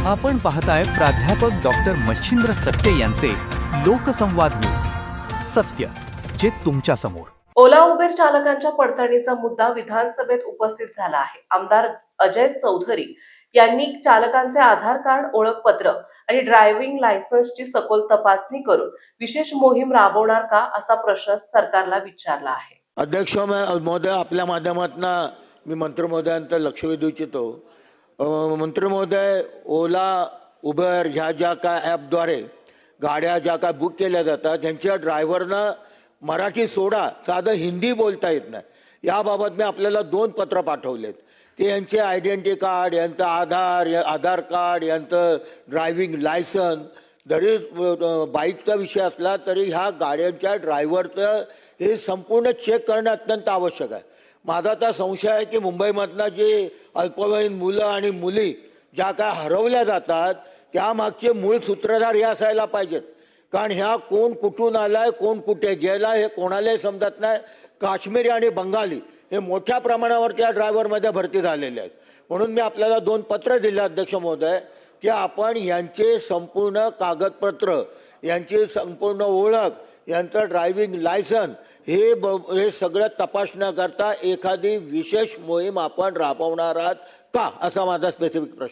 आपण पाहताय प्राध्यापक डॉक्टर मच्छिंद्र सत्य यांचे लोकसंवाद न्यूज. सत्य जे तुमच्या समोर. ओला उबेर चालकांच्या पडताळणीचा मुद्दा विधानसभेत उपस्थित झाला आहे. आमदार अजय चौधरी यांनी चालकांचे आधार कार्ड, ओळखपत्र आणि ड्रायव्हिंग लायसन्सची सखोल तपासणी करून विशेष मोहीम राबवणार का असा प्रश्न सरकारला विचारला आहे. अध्यक्ष महोदय, आपल्या माध्यमातून मी मंत्री महोदयांचं लक्ष वेधू इच्छितो. मंत्री महोदय, ओला उबर ह्या ज्या काय ॲपद्वारे गाड्या ज्या काय बुक केल्या जातात त्यांच्या ड्रायव्हरनं मराठी सोडा साधं हिंदी बोलता येत नाही. याबाबत मी आपल्याला 2 पत्र पाठवलेत की यांचे आयडेंटिटी कार्ड, यांचं आधार कार्ड, यांचं ड्रायव्हिंग लायसन, जरी बाईकचा विषय असला तरी ह्या गाड्यांच्या ड्रायव्हरचं हे संपूर्ण चेक करणं अत्यंत आवश्यक आहे. माझा तर संशय आहे की मुंबईमधनं जे अल्पवयीन मुलं आणि मुली ज्या काय हरवल्या जातात त्यामागचे मूळ सूत्रधार हे असायला पाहिजेत. कारण ह्या कोण कुठून आलाय, कोण कुठे गेला हे कोणालाही समजत नाही. काश्मीरी आणि बंगाली हे मोठ्या प्रमाणावर त्या ड्रायव्हरमध्ये भरती झालेले आहेत. म्हणून मी आपल्याला 2 पत्र दिले अध्यक्ष महोदय की आपण यांचे संपूर्ण कागदपत्र, यांची संपूर्ण ओळख, यांचं ड्रायव्हिंग लायसन हे सगळं तपासण्याकरता एखादी विशेष मोहीम आपण राबवणार आहात का, असा माझा स्पेसिफिक प्रश्न.